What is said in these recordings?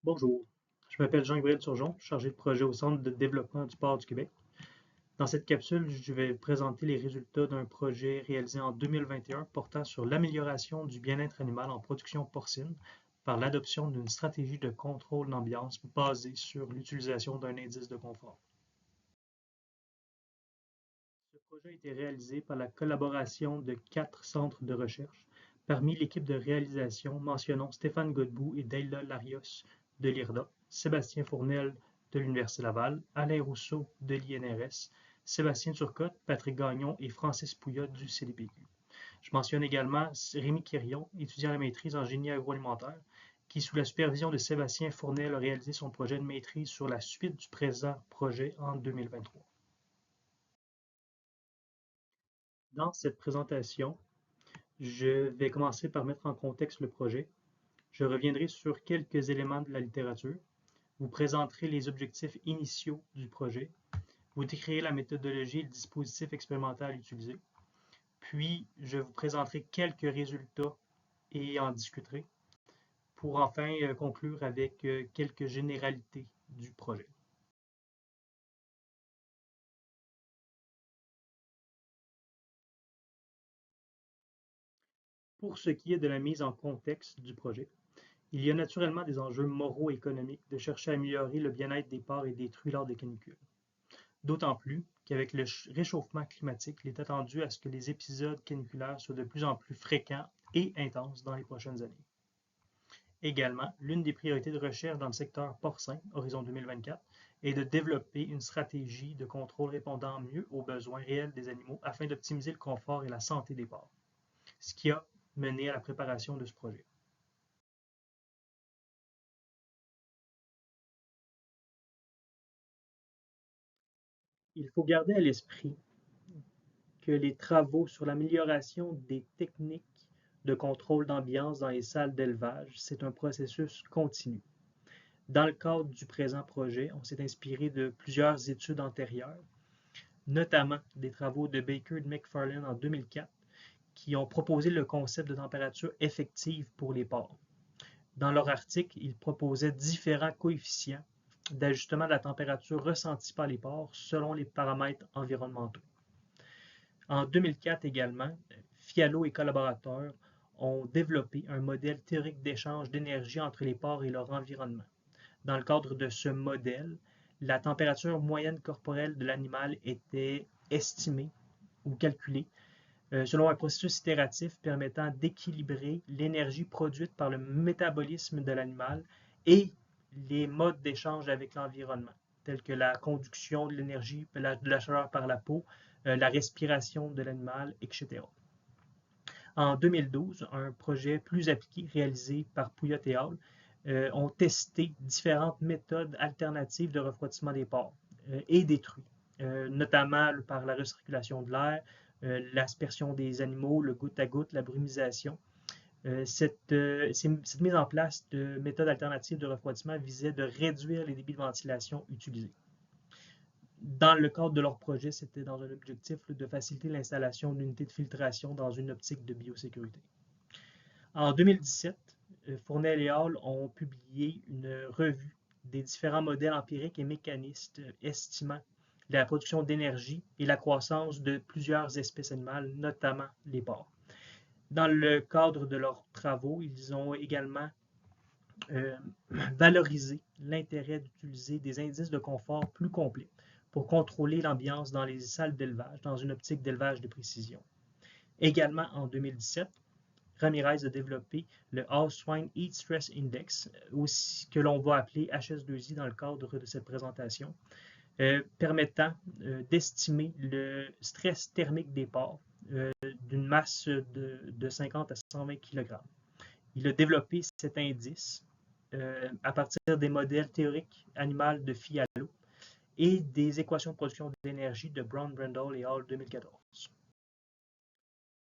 Bonjour, je m'appelle Jean-Gabriel Turgeon, chargé de projet au Centre de développement du port du Québec. Dans cette capsule, je vais vous présenter les résultats d'un projet réalisé en 2021 portant sur l'amélioration du bien-être animal en production porcine par l'adoption d'une stratégie de contrôle d'ambiance basée sur l'utilisation d'un indice de confort. Ce projet a été réalisé par la collaboration de 4 centres de recherche. Parmi l'équipe de réalisation, mentionnons Stéphane Godbout et Dayla Larios de l'IRDA, Sébastien Fournel de l'Université Laval, Alain Rousseau de l'INRS, Sébastien Turcotte, Patrick Gagnon et Francis Pouillat du CDPQ. Je mentionne également Rémi Quirion, étudiant à la maîtrise en génie agroalimentaire, qui, sous la supervision de Sébastien Fournel, a réalisé son projet de maîtrise sur la suite du présent projet en 2023. Dans cette présentation, je vais commencer par mettre en contexte le projet. Je reviendrai sur quelques éléments de la littérature, vous présenterai les objectifs initiaux du projet, vous décrirez la méthodologie et le dispositif expérimental utilisé, puis je vous présenterai quelques résultats et en discuterai, pour enfin conclure avec quelques généralités du projet. Pour ce qui est de la mise en contexte du projet, il y a naturellement des enjeux moraux et économiques de chercher à améliorer le bien-être des porcs et des truies lors des canicules. D'autant plus qu'avec le réchauffement climatique, il est attendu à ce que les épisodes caniculaires soient de plus en plus fréquents et intenses dans les prochaines années. Également, l'une des priorités de recherche dans le secteur porcin, horizon 2024, est de développer une stratégie de contrôle répondant mieux aux besoins réels des animaux afin d'optimiser le confort et la santé des porcs, ce qui a mené à la préparation de ce projet. Il faut garder à l'esprit que les travaux sur l'amélioration des techniques de contrôle d'ambiance dans les salles d'élevage, c'est un processus continu. Dans le cadre du présent projet, on s'est inspiré de plusieurs études antérieures, notamment des travaux de Baker et de McFarlane en 2004, qui ont proposé le concept de température effective pour les porcs. Dans leur article, ils proposaient différents coefficients d'ajustement de la température ressentie par les porcs selon les paramètres environnementaux. En 2004 également, Fialo et collaborateurs ont développé un modèle théorique d'échange d'énergie entre les porcs et leur environnement. Dans le cadre de ce modèle, la température moyenne corporelle de l'animal était estimée ou calculée selon un processus itératif permettant d'équilibrer l'énergie produite par le métabolisme de l'animal et les modes d'échange avec l'environnement, tels que la conduction de l'énergie, de la chaleur par la peau, la respiration de l'animal, etc. En 2012, un projet plus appliqué réalisé par Pouillat et al. Ont testé différentes méthodes alternatives de refroidissement des porcs et des truies, notamment par la recirculation de l'air, l'aspersion des animaux, le goutte à goutte, la brumisation. Cette mise en place de méthodes alternatives de refroidissement visait de réduire les débits de ventilation utilisés. Dans le cadre de leur projet, c'était dans un objectif de faciliter l'installation d'unités de filtration dans une optique de biosécurité. En 2017, Fournel et al. Ont publié une revue des différents modèles empiriques et mécanistes estimant la production d'énergie et la croissance de plusieurs espèces animales, notamment les porcs. Dans le cadre de leurs travaux, ils ont également euh, valorisé l'intérêt d'utiliser des indices de confort plus complets pour contrôler l'ambiance dans les salles d'élevage, dans une optique d'élevage de précision. Également en 2017, Ramirez a développé le House Swine Heat Stress Index, aussi, que l'on va appeler HS2I dans le cadre de cette présentation, permettant d'estimer le stress thermique des porcs d'une masse de 50 à 120 kg. Il a développé cet indice à partir des modèles théoriques animaux de Fialo et des équations de production d'énergie de Brown, Brendel et al. 2014.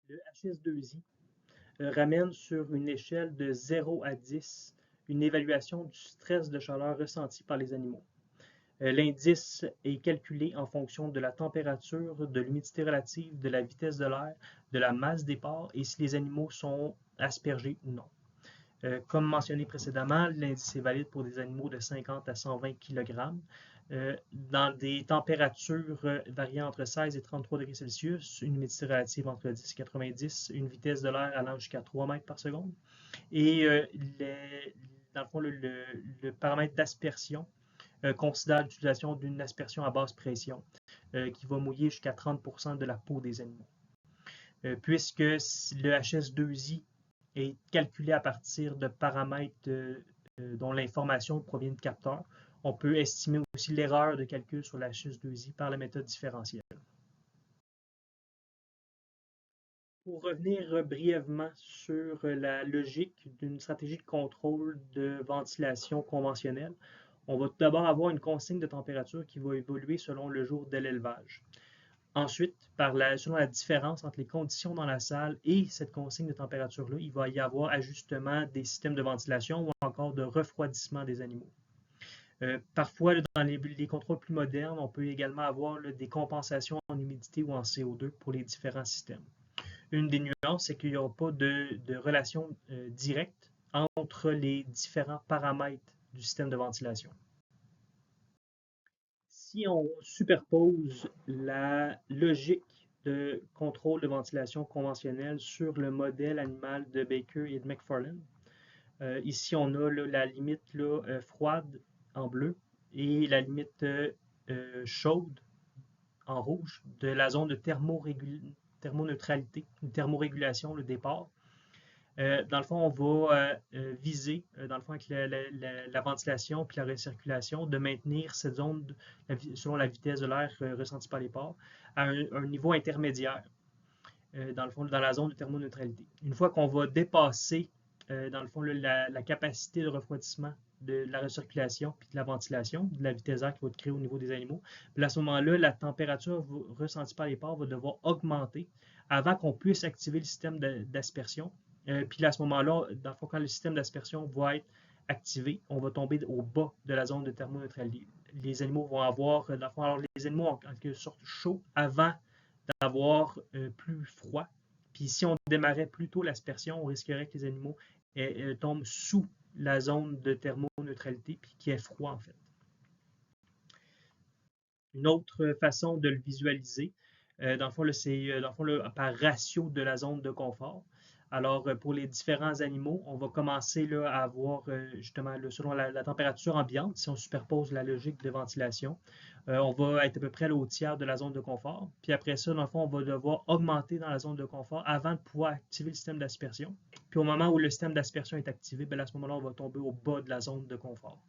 Le HS2I ramène sur une échelle de 0 à 10 une évaluation du stress de chaleur ressenti par les animaux. L'indice est calculé en fonction de la température, de l'humidité relative, de la vitesse de l'air, de la masse des porcs et si les animaux sont aspergés ou non. Comme mentionné précédemment, l'indice est valide pour des animaux de 50 à 120 kg dans des températures variant entre 16 et 33 degrés Celsius, une humidité relative entre 10 et 90, une vitesse de l'air allant jusqu'à 3 mètres par seconde. Et dans le fond, le paramètre d'aspersion considère l'utilisation d'une aspersion à basse pression qui va mouiller jusqu'à 30% de la peau des animaux. Puisque le HS2I est calculé à partir de paramètres dont l'information provient de capteurs, on peut estimer aussi l'erreur de calcul sur la HS2I par la méthode différentielle. Pour revenir brièvement sur la logique d'une stratégie de contrôle de ventilation conventionnelle, on va tout d'abord avoir une consigne de température qui va évoluer selon le jour de l'élevage. Ensuite, selon la différence entre les conditions dans la salle et cette consigne de température-là, il va y avoir ajustement des systèmes de ventilation ou encore de refroidissement des animaux. Parfois, dans les contrôles plus modernes, on peut également avoir des compensations en humidité ou en CO2 pour les différents systèmes. Une des nuances, c'est qu'il n'y aura pas de relation directe entre les différents paramètres du système de ventilation. Si on superpose la logique de contrôle de ventilation conventionnelle sur le modèle animal de Baker et de McFarlane, ici on a la limite froide en bleu et la limite chaude en rouge de la zone de thermoneutralité, une thermorégulation, le départ. Dans le fond, on va viser, dans le fond, avec la ventilation puis la recirculation, de maintenir cette zone, selon la vitesse de l'air ressentie par les pores, à un niveau intermédiaire, dans le fond, dans la zone de thermoneutralité. Une fois qu'on va dépasser, dans le fond, la capacité de refroidissement de la recirculation puis de la ventilation, de la vitesse d'air qui va être créée au niveau des animaux, puis à ce moment-là, la température ressentie par les pores va devoir augmenter avant qu'on puisse activer le système d'aspersion. Puis à ce moment-là, dans le fond, quand le système d'aspersion va être activé, on va tomber au bas de la zone de thermoneutralité. Les animaux vont avoir, dans le fond, alors les animaux ont en quelque sorte chaud avant d'avoir plus froid. Puis si on démarrait plus tôt l'aspersion, on risquerait que les animaux tombent sous la zone de thermoneutralité, puis qu'il y ait froid en fait. Une autre façon de le visualiser, dans le fond, c'est par ratio de la zone de confort. Alors, pour les différents animaux, on va commencer là, à avoir justement selon la température ambiante, si on superpose la logique de ventilation, on va être à peu près au tiers de la zone de confort. Puis après ça, dans le fond, on va devoir augmenter dans la zone de confort avant de pouvoir activer le système d'aspersion. Puis au moment où le système d'aspersion est activé, bien, à ce moment-là, on va tomber au bas de la zone de confort.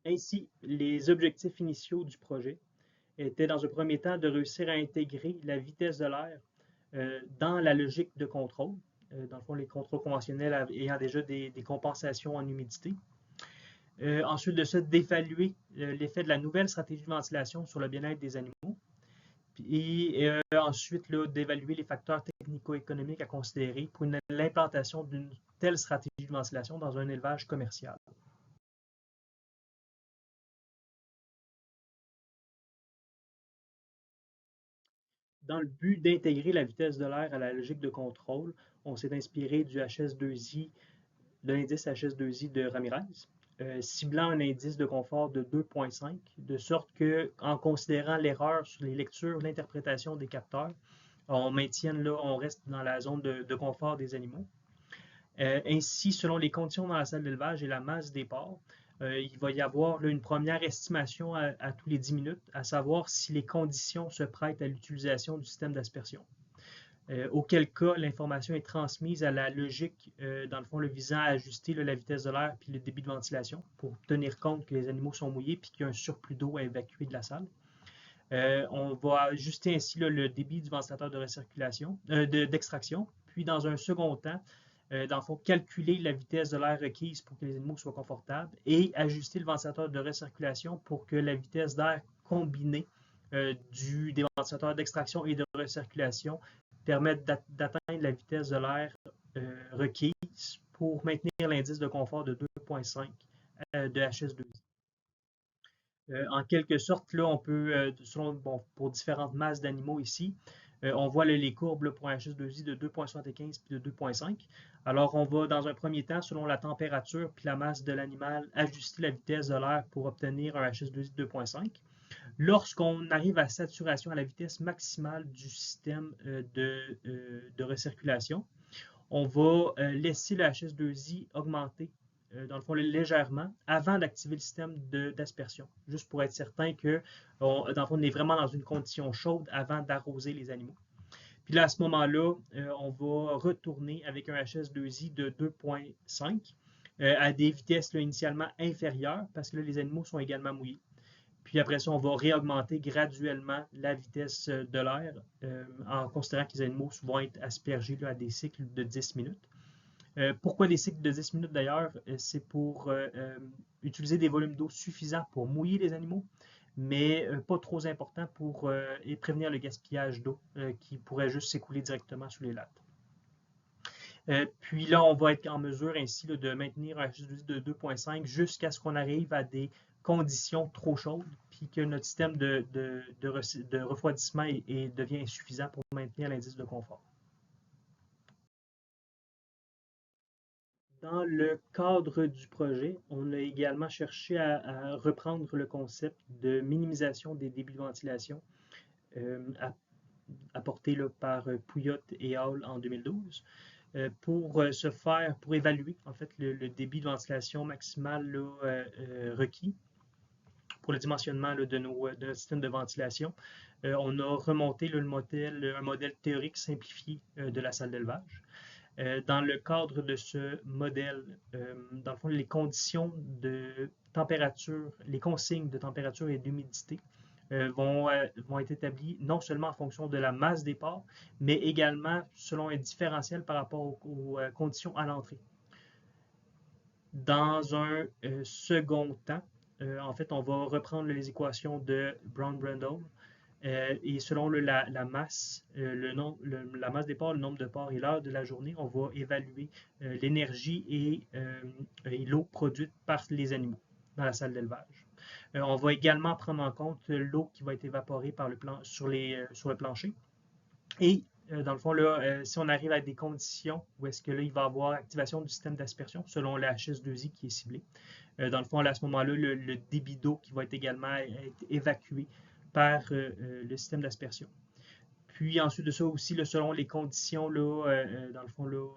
Ainsi, les objectifs initiaux du projet étaient dans un premier temps de réussir à intégrer la vitesse de l'air dans la logique de contrôle. Dans le fond, les contrôles conventionnels ayant déjà des compensations en humidité. Ensuite de ça, d'évaluer l'effet de la nouvelle stratégie de ventilation sur le bien-être des animaux. Et ensuite, d'évaluer les facteurs technico-économiques à considérer pour l'implantation d'une telle stratégie de ventilation dans un élevage commercial. Dans le but d'intégrer la vitesse de l'air à la logique de contrôle, on s'est inspiré du HS2I, de l'indice HS2I de Ramirez, ciblant un indice de confort de 2,5, de sorte que, en considérant l'erreur sur les lectures, l'interprétation des capteurs, on reste dans la zone de confort des animaux. Ainsi, selon les conditions dans la salle d'élevage et la masse des porcs, il va y avoir une première estimation à tous les 10 minutes, à savoir si les conditions se prêtent à l'utilisation du système d'aspersion. Auquel cas, l'information est transmise à la logique, dans le fond, le visant à ajuster la vitesse de l'air puis le débit de ventilation pour tenir compte que les animaux sont mouillés puis qu'il y a un surplus d'eau à évacuer de la salle. On va ajuster ainsi le débit du ventilateur de recirculation, d'extraction, puis dans un second temps, dans le fond, calculer la vitesse de l'air requise pour que les animaux soient confortables et ajuster le ventilateur de recirculation pour que la vitesse d'air combinée des ventilateurs d'extraction et de recirculation permette d'atteindre la vitesse de l'air requise pour maintenir l'indice de confort de 2,5 de HS2I. En quelque sorte, là, on peut, pour différentes masses d'animaux ici, on voit là, les courbes là, pour un HS2I de 2,75 puis de 2,5. Alors, on va, dans un premier temps, selon la température puis la masse de l'animal, ajuster la vitesse de l'air pour obtenir un HS2I de 2,5. Lorsqu'on arrive à saturation, à la vitesse maximale du système de recirculation, on va laisser le HS2I augmenter, dans le fond, légèrement, avant d'activer le système d'aspersion, juste pour être certain que, dans le fond, on est vraiment dans une condition chaude avant d'arroser les animaux. Puis là, à ce moment-là, on va retourner avec un HS2I de 2,5 à des vitesses là, initialement inférieures, parce que là, les animaux sont également mouillés. Puis après ça, on va réaugmenter graduellement la vitesse de l'air en considérant que les animaux vont être aspergés là, à des cycles de 10 minutes. Pourquoi des cycles de 10 minutes d'ailleurs? C'est pour utiliser des volumes d'eau suffisants pour mouiller les animaux, mais pas trop importants pour prévenir le gaspillage d'eau qui pourrait juste s'écouler directement sous les lattes. Puis là, on va être en mesure ainsi là, de maintenir un HS2I de 2,5 jusqu'à ce qu'on arrive à des conditions trop chaudes, puis que notre système de refroidissement devient insuffisant pour maintenir l'indice de confort. Dans le cadre du projet, on a également cherché à reprendre le concept de minimisation des débits de ventilation apporté là, par Pouillotte et Hall en 2012 pour évaluer en fait le débit de ventilation maximal là, requis pour le dimensionnement là, de notre système de ventilation. On a remonté là, un modèle théorique simplifié de la salle d'élevage. Dans le cadre de ce modèle, dans le fond, les conditions de température, les consignes de température et d'humidité vont être établies non seulement en fonction de la masse des porcs, mais également selon un différentiel par rapport aux conditions à l'entrée. Dans un second temps, en fait, on va reprendre les équations de Brown-Brundle et selon la masse, la masse des porcs, le nombre de porcs et l'heure de la journée, on va évaluer l'énergie et l'eau produite par les animaux dans la salle d'élevage. On va également prendre en compte l'eau qui va être évaporée sur le plancher. Et dans le fond, là, si on arrive à des conditions où est-ce que là, il va y avoir activation du système d'aspersion selon le HS2I qui est ciblé, dans le fond, là, à ce moment-là, le débit d'eau qui va être également être évacué par le système d'aspersion. Puis ensuite de ça aussi, là, selon les conditions, là, dans le fond, là,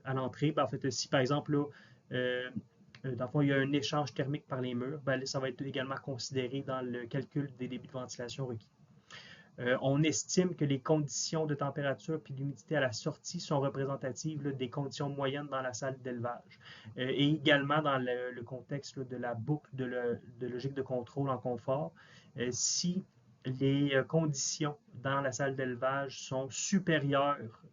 à l'entrée, ben, en fait, si par exemple, là, dans le fond, il y a un échange thermique par les murs, ben, là, ça va être également considéré dans le calcul des débits de ventilation requis. On estime que les conditions de température et d'humidité à la sortie sont représentatives là, des conditions moyennes dans la salle d'élevage. Et également dans le contexte là, de la boucle de logique de contrôle en confort, si les conditions dans la salle d'élevage sont supérieures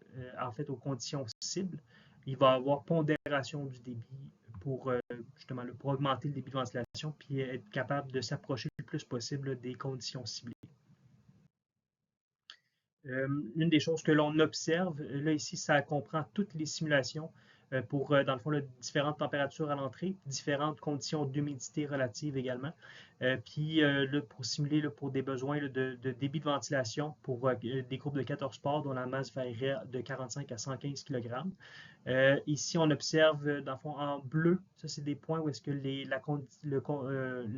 en fait aux conditions cibles, il va y avoir pondération du débit pour justement pour augmenter le débit de ventilation puis être capable de s'approcher le plus possible là, des conditions ciblées. Une des choses que l'on observe, là ici, ça comprend toutes les simulations pour, dans le fond, là, différentes températures à l'entrée, différentes conditions d'humidité relative également. Puis là, pour simuler là, pour des besoins là, de débit de ventilation pour des groupes de 14 porcs dont la masse varierait de 45 à 115 kg. Ici, on observe, dans le fond, en bleu, ça c'est des points où est-ce que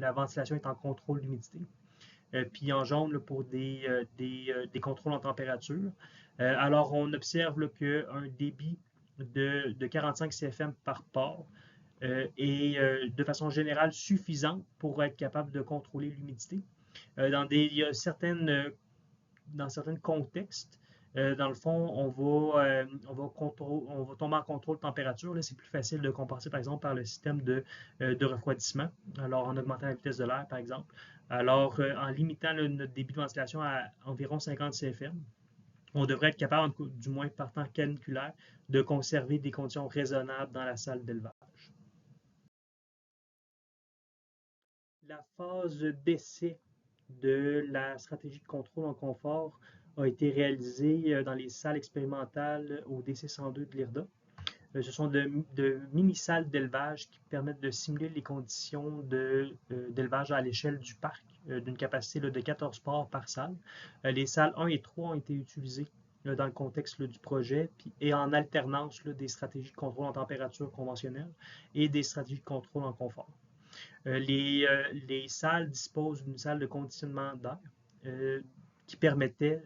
la ventilation est en contrôle d'humidité. Puis en jaune là, pour des contrôles en température. Alors, on observe qu'un débit de 45 CFM par porc est de façon générale suffisant pour être capable de contrôler l'humidité. Dans certains contextes, dans le fond, on va tomber en contrôle de température. C'est plus facile de compenser, par exemple, par le système de refroidissement, alors en augmentant la vitesse de l'air, par exemple. Alors, en limitant notre débit de ventilation à environ 50 CFM, on devrait être capable, du moins par temps caniculaire, de conserver des conditions raisonnables dans la salle d'élevage. La phase d'essai de la stratégie de contrôle en confort a été réalisée dans les salles expérimentales au DC102 de l'IRDA. Ce sont de mini-salles d'élevage qui permettent de simuler les conditions d'élevage à l'échelle du parc, d'une capacité de 14 porcs par salle. Les salles 1 et 3 ont été utilisées dans le contexte du projet et en alternance des stratégies de contrôle en température conventionnelle et des stratégies de contrôle en confort. Les salles disposent d'une salle de conditionnement d'air qui permettait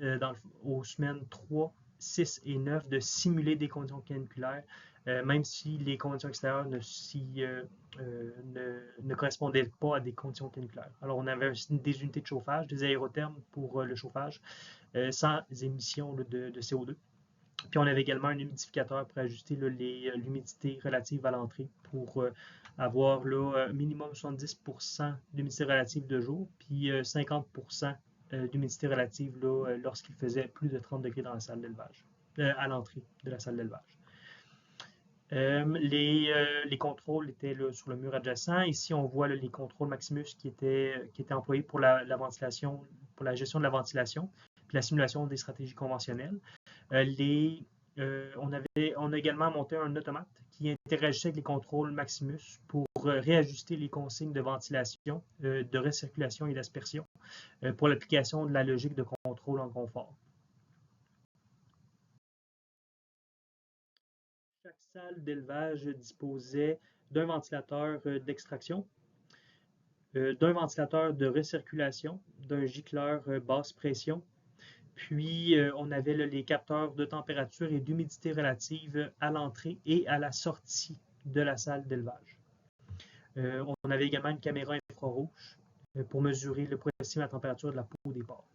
aux semaines 3, 6 et 9 de simuler des conditions caniculaires, même si les conditions extérieures ne correspondaient pas à des conditions caniculaires. Alors, on avait des unités de chauffage, des aérothermes pour le chauffage, sans émissions de CO2. Puis on avait également un humidificateur pour ajuster l'humidité relative à l'entrée pour avoir minimum 70% d'humidité relative de jour, puis 50% d'humidité relative lorsqu'il faisait plus de 30 degrés dans la salle d'élevage, à l'entrée de la salle d'élevage. Les contrôles étaient sur le mur adjacent. Ici, on voit les contrôles Maximus qui étaient employés pour la ventilation, pour la gestion de la ventilation, puis la simulation des stratégies conventionnelles. On a également monté un automate qui interagissait avec les contrôles Maximus pour réajuster les consignes de ventilation, de recirculation et d'aspersion pour l'application de la logique de contrôle en confort. Chaque salle d'élevage disposait d'un ventilateur d'extraction, d'un ventilateur de recirculation, d'un gicleur basse pression. Puis, on avait les capteurs de température et d'humidité relative à l'entrée et à la sortie de la salle d'élevage. On avait également une caméra infrarouge pour mesurer le progressivement la température de la peau des porcs.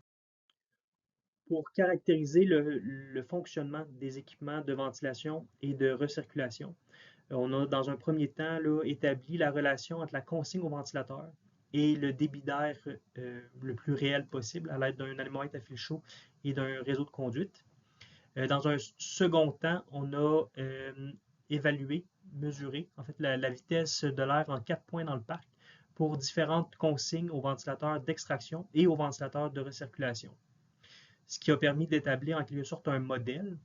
Pour caractériser le fonctionnement des équipements de ventilation et de recirculation, on a dans un premier temps établi la relation entre la consigne au ventilateur et le débit d'air le plus réel possible à l'aide d'un anémomètre à fil chaud et d'un réseau de conduite. Dans un second temps, on a évalué, mesuré en fait la vitesse de l'air en 4 points dans le parc pour différentes consignes aux ventilateurs d'extraction et aux ventilateurs de recirculation. Ce qui a permis d'établir en quelque sorte un modèle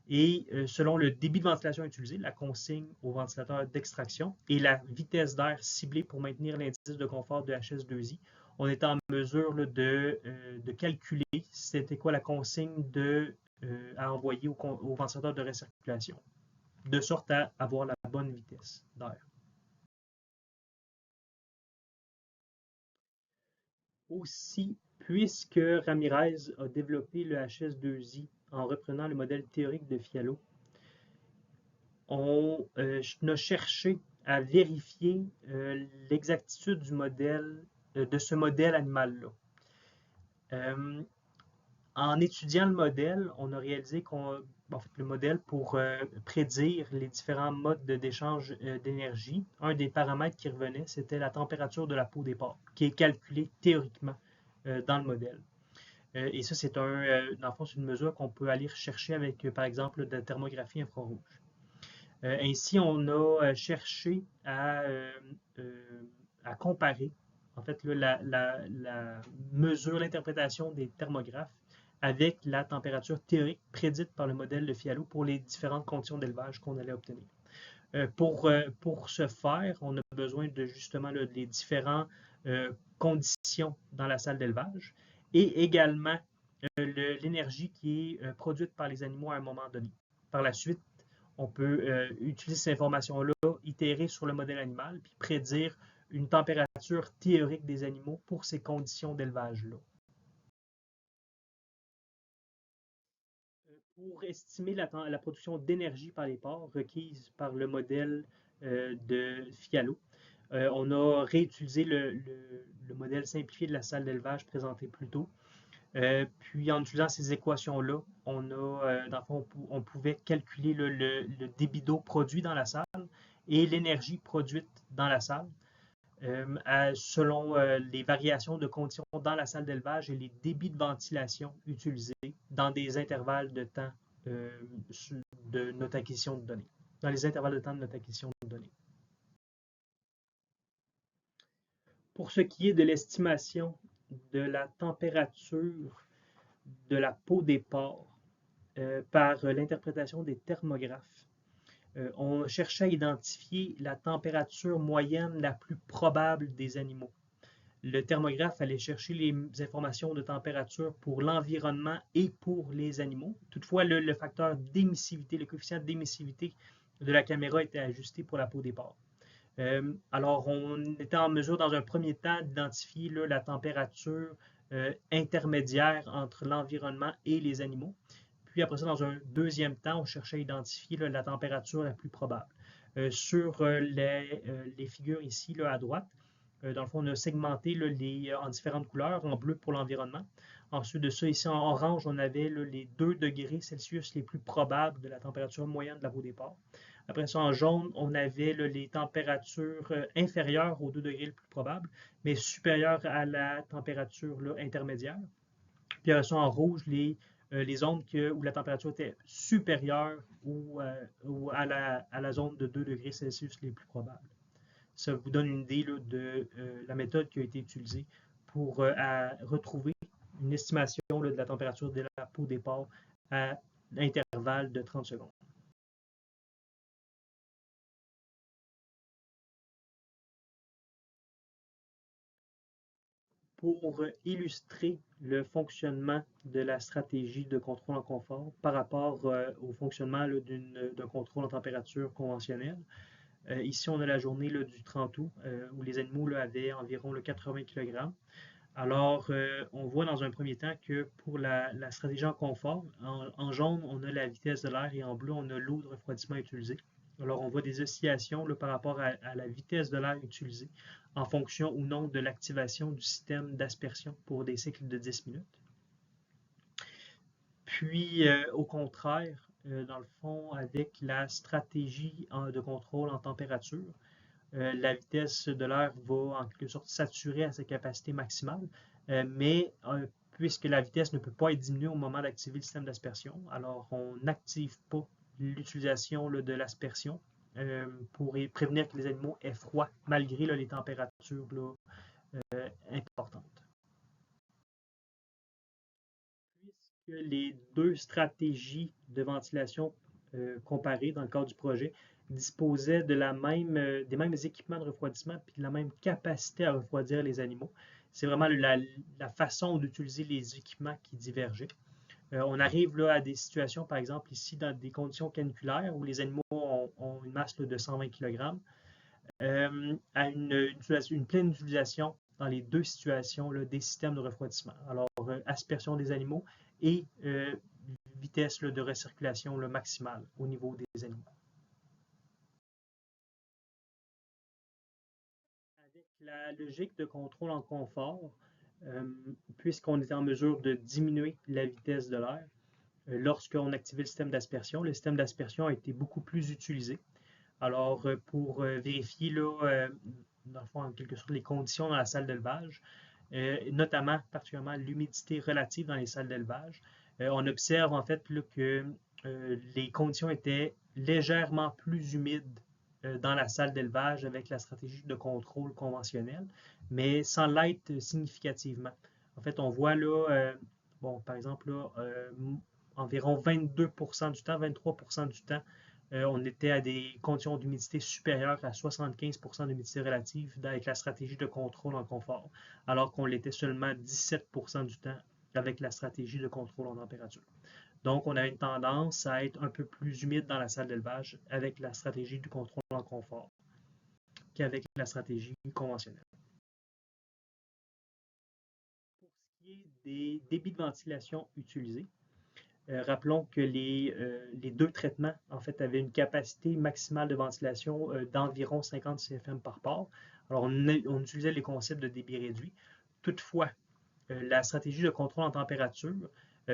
et selon le débit de ventilation utilisé, la consigne au ventilateur d'extraction et la vitesse d'air ciblée pour maintenir l'indice de confort de HS2I, on est en mesure de calculer c'était quoi la consigne à envoyer au ventilateur de recirculation, de sorte à avoir la bonne vitesse d'air. Aussi, puisque Ramirez a développé le HS2I en reprenant le modèle théorique de Fialo, on a cherché à vérifier l'exactitude du modèle, de ce modèle animal-là. En étudiant le modèle, on a réalisé le modèle pour prédire les différents modes d'échange d'énergie. Un des paramètres qui revenait, c'était la température de la peau des porcs, qui est calculée théoriquement dans le modèle. Et ça, c'est dans le fond, c'est une mesure qu'on peut aller chercher avec, par exemple, de la thermographie infrarouge. Ainsi, on a cherché à comparer en fait la mesure, l'interprétation des thermographes avec la température théorique prédite par le modèle de Fialo pour les différentes conditions d'élevage qu'on allait obtenir. Pour ce faire, on a besoin de justement les différentes conditions dans la salle d'élevage et également l'énergie qui est produite par les animaux à un moment donné. Par la suite, on peut utiliser ces informations-là, itérer sur le modèle animal, puis prédire une température théorique des animaux pour ces conditions d'élevage-là. Pour estimer la production d'énergie par les porcs requise par le modèle de Fialo, on a réutilisé le modèle simplifié de la salle d'élevage présenté plus tôt. Puis en utilisant ces équations-là, dans le fond, on pouvait calculer le débit d'eau produit dans la salle et l'énergie produite dans la salle selon les variations de conditions dans la salle d'élevage et les débits de ventilation utilisés dans des intervalles de temps de notre acquisition de données. Dans les intervalles de temps de notre acquisition de données. Pour ce qui est de l'estimation de la température de la peau des porcs par l'interprétation des thermographes, On cherchait à identifier la température moyenne la plus probable des animaux. Le thermographe allait chercher les informations de température pour l'environnement et pour les animaux. Toutefois, le facteur d'émissivité, le coefficient d'émissivité de la caméra était ajusté pour la peau des porcs. Alors, on était en mesure, dans un premier temps, d'identifier la température intermédiaire entre l'environnement et les animaux. Puis après ça, dans un deuxième temps, on cherchait à identifier la température la plus probable. Sur les figures ici à droite, dans le fond, on a segmenté en différentes couleurs, en bleu pour l'environnement. Ensuite de ça, ici en orange, on avait les 2 degrés Celsius les plus probables de la température moyenne de la peau des porcs. Après ça, en jaune, on avait les températures inférieures aux 2 degrés les plus probables, mais supérieures à la température intermédiaire. Puis après ça, en rouge, les zones où la température était supérieure à la zone de 2 degrés Celsius les plus probables. Ça vous donne une idée de la méthode qui a été utilisée pour retrouver une estimation de la température de la peau des porcs à l'intervalle de 30 secondes. Pour illustrer le fonctionnement de la stratégie de contrôle en confort par rapport au fonctionnement d'un contrôle en température conventionnel, ici, on a la journée du 30 août où les animaux avaient environ 80 kg. Alors, on voit dans un premier temps que pour la stratégie en confort, en jaune, on a la vitesse de l'air et en bleu, on a l'eau de refroidissement utilisée. Alors, on voit des oscillations par rapport à la vitesse de l'air utilisée en fonction ou non de l'activation du système d'aspersion pour des cycles de 10 minutes. Puis, au contraire, dans le fond, avec la stratégie de contrôle en température, la vitesse de l'air va en quelque sorte saturer à sa capacité maximale, mais puisque la vitesse ne peut pas être diminuée au moment d'activer le système d'aspersion, alors on n'active pas l'utilisation de l'aspersion pour prévenir que les animaux aient froid malgré les températures importantes. Puisque les deux stratégies de ventilation comparées dans le cadre du projet disposaient des mêmes équipements de refroidissement et de la même capacité à refroidir les animaux. C'est vraiment la façon d'utiliser les équipements qui divergeait. On arrive à des situations, par exemple ici, dans des conditions caniculaires où les animaux ont une masse de 120 kg, à une pleine utilisation dans les deux situations des systèmes de refroidissement. Alors, aspersion des animaux et vitesse de recirculation maximale au niveau des animaux. Avec la logique de contrôle en confort, puisqu'on était en mesure de diminuer la vitesse de l'air, lorsqu'on activait le système d'aspersion a été beaucoup plus utilisé. Alors, pour vérifier, dans le fond, en quelque sorte, les conditions dans la salle d'élevage, notamment, particulièrement, l'humidité relative dans les salles d'élevage, on observe en fait que les conditions étaient légèrement plus humides dans la salle d'élevage avec la stratégie de contrôle conventionnelle, mais sans l'être significativement. En fait, on voit par exemple, environ 22% du temps, 23% du temps, on était à des conditions d'humidité supérieures à 75% d'humidité relative avec la stratégie de contrôle en confort, alors qu'on l'était seulement 17% du temps avec la stratégie de contrôle en température. Donc, on a une tendance à être un peu plus humide dans la salle d'élevage avec la stratégie du contrôle en confort qu'avec la stratégie conventionnelle. Pour ce qui est des débits de ventilation utilisés, rappelons que les deux traitements, en fait, avaient une capacité maximale de ventilation d'environ 50 CFM par pore. Alors, on utilisait les concepts de débit réduit. Toutefois, la stratégie de contrôle en température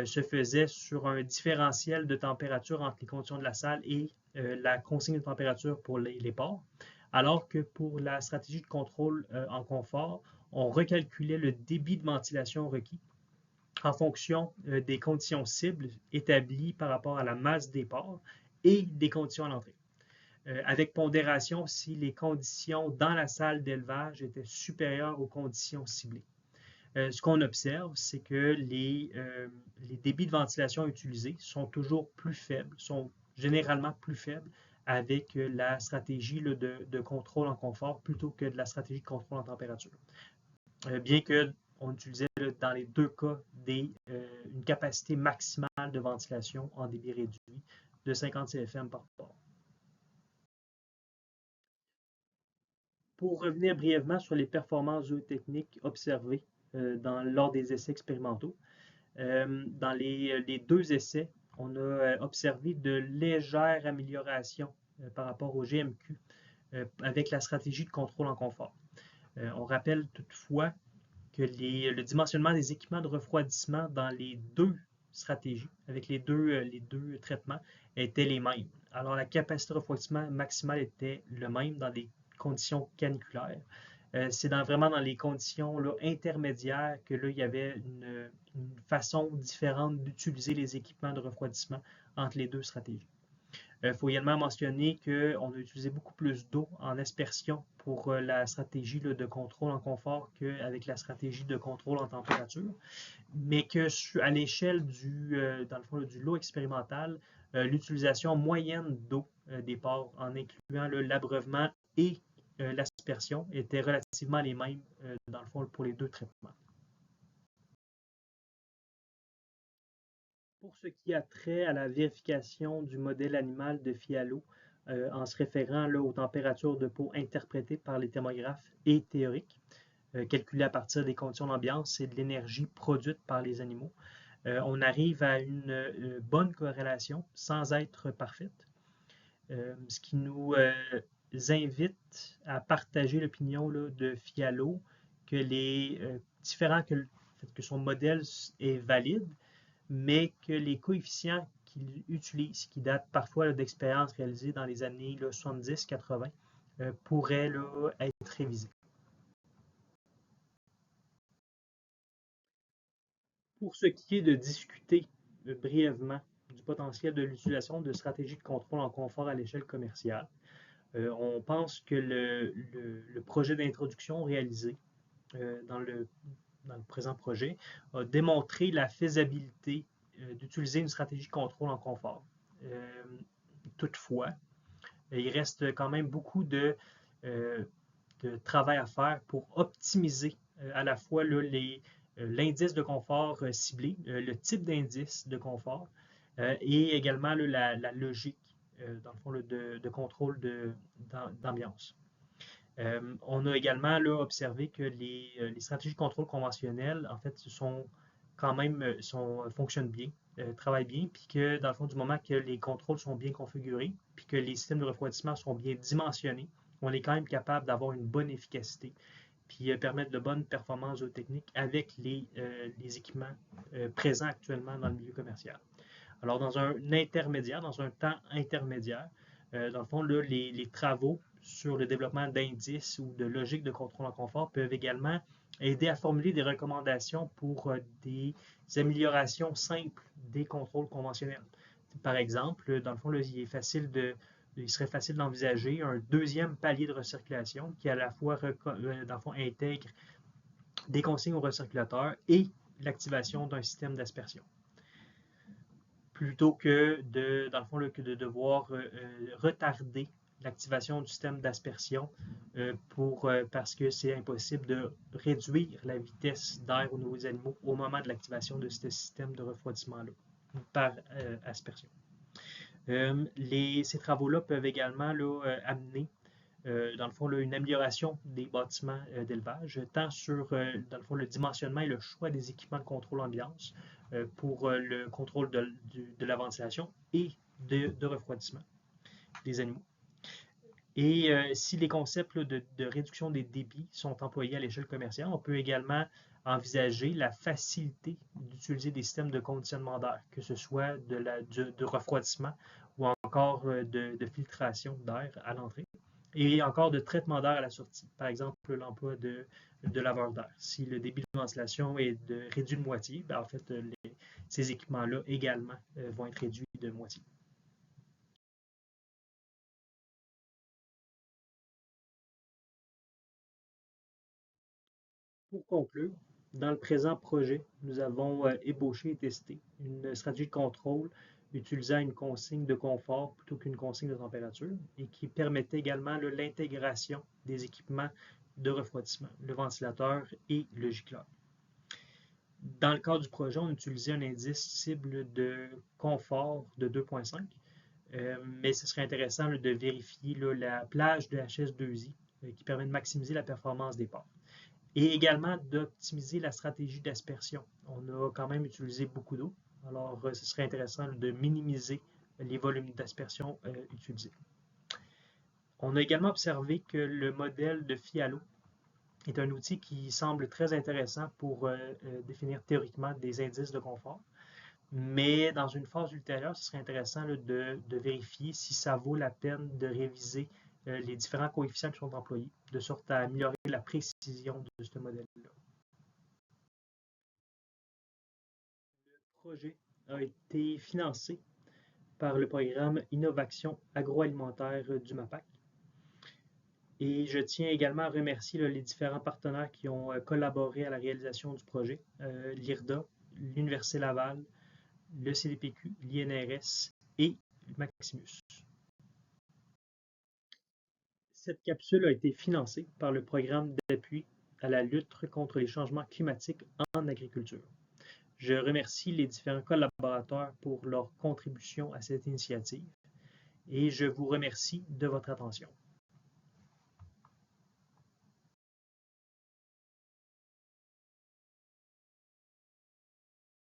se faisait sur un différentiel de température entre les conditions de la salle et la consigne de température pour les pores, alors que pour la stratégie de contrôle en confort, on recalculait le débit de ventilation requis en fonction des conditions cibles établies par rapport à la masse des pores et des conditions à l'entrée. Avec pondération si les conditions dans la salle d'élevage étaient supérieures aux conditions ciblées. Ce qu'on observe, c'est que les débits de ventilation utilisés sont toujours plus faibles, sont généralement plus faibles avec la stratégie là, de contrôle en confort plutôt que de la stratégie de contrôle en température. Bien qu'on utilisait là, dans les deux cas une capacité maximale de ventilation en débit réduit de 50 CFM par port. Pour revenir brièvement sur les performances géotechniques observées lors des essais expérimentaux, dans les deux essais, on a observé de légères améliorations par rapport au GMQ avec la stratégie de contrôle en confort. On rappelle toutefois que le dimensionnement des équipements de refroidissement dans les deux stratégies, avec les deux traitements, étaient les mêmes. Alors la capacité de refroidissement maximale était le même dans les conditions caniculaires. C'est vraiment dans les conditions là, intermédiaires que là, il y avait une façon différente d'utiliser les équipements de refroidissement entre les deux stratégies. Il faut également mentionner qu'on a utilisé beaucoup plus d'eau en aspersion pour la stratégie là, de contrôle en confort qu'avec la stratégie de contrôle en température, mais qu'à l'échelle dans le fond, du lot expérimental, l'utilisation moyenne d'eau des ports, en incluant l'abreuvement et l'aspersion, était relativement les mêmes, dans le fond, pour les deux traitements. Pour ce qui a trait à la vérification du modèle animal de Fialo, en se référant là, aux températures de peau interprétées par les thermographes et théoriques, calculées à partir des conditions d'ambiance et de l'énergie produite par les animaux, on arrive à une bonne corrélation sans être parfaite, ce qui nous invite à partager l'opinion de Fialo que que son modèle est valide, mais que les coefficients qu'il utilise, qui datent parfois d'expériences réalisées dans les années 70-80, pourraient là, être révisés. Pour ce qui est de discuter brièvement du potentiel de l'utilisation de stratégies de contrôle en confort à l'échelle commerciale, on pense que le projet d'introduction réalisé dans le présent projet a démontré la faisabilité d'utiliser une stratégie de contrôle en confort. Toutefois, il reste quand même beaucoup de travail à faire pour optimiser à la fois l'indice de confort ciblé, le type d'indice de confort et également la logique, dans le fond, de contrôle d'ambiance. On a également là, observé que les stratégies de contrôle conventionnelles, en fait, fonctionnent bien, travaillent bien, puis que dans le fond, du moment que les contrôles sont bien configurés, puis que les systèmes de refroidissement sont bien dimensionnés, on est quand même capable d'avoir une bonne efficacité, puis permettre de bonnes performances géotechniques avec les équipements présents actuellement dans le milieu commercial. Alors, dans un temps intermédiaire, dans le fond, là, les travaux sur le développement d'indices ou de logiques de contrôle en confort peuvent également aider à formuler des recommandations pour des améliorations simples des contrôles conventionnels. Par exemple, dans le fond, là, il serait facile d'envisager un deuxième palier de recirculation qui à la fois dans le fond, intègre des consignes au recirculateur et l'activation d'un système d'aspersion. Plutôt que dans le fond, là, que de devoir retarder l'activation du système d'aspersion parce que c'est impossible de réduire la vitesse d'air aux nouveaux animaux au moment de l'activation de ce système de refroidissement-là par aspersion. Ces travaux-là peuvent également là, amener dans le fond, là, une amélioration des bâtiments d'élevage, tant sur dans le fond, le dimensionnement et le choix des équipements de contrôle ambiance pour le contrôle de la ventilation et de refroidissement des animaux. Et si les concepts là, de réduction des débits sont employés à l'échelle commerciale, on peut également envisager la facilité d'utiliser des systèmes de conditionnement d'air, que ce soit de refroidissement ou encore de filtration d'air à l'entrée et encore de traitement d'air à la sortie. Par exemple, l'emploi de laveurs d'air. Si le débit de ventilation est réduit de moitié, en fait, ces équipements-là également vont être réduits de moitié. Pour conclure, dans le présent projet, nous avons ébauché et testé une stratégie de contrôle utilisant une consigne de confort plutôt qu'une consigne de température et qui permettait également l'intégration des équipements de refroidissement, le ventilateur et le gicleur. Dans le cadre du projet, on utilisait un indice cible de confort de 2,5, mais ce serait intéressant de vérifier la plage de HS2I qui permet de maximiser la performance des ports et également d'optimiser la stratégie d'aspersion. On a quand même utilisé beaucoup d'eau, alors ce serait intéressant de minimiser les volumes d'aspersion utilisés. On a également observé que le modèle de FIALO est un outil qui semble très intéressant pour définir théoriquement des indices de confort. Mais dans une phase ultérieure, ce serait intéressant de vérifier si ça vaut la peine de réviser les différents coefficients qui sont employés, de sorte à améliorer la précision de ce modèle-là. Le projet a été financé par le programme Innovation agroalimentaire du MAPAC. Et je tiens également à remercier les différents partenaires qui ont collaboré à la réalisation du projet, l'IRDA, l'Université Laval, le CDPQ, l'INRS et Maximus. Cette capsule a été financée par le programme d'appui à la lutte contre les changements climatiques en agriculture. Je remercie les différents collaborateurs pour leur contribution à cette initiative et je vous remercie de votre attention.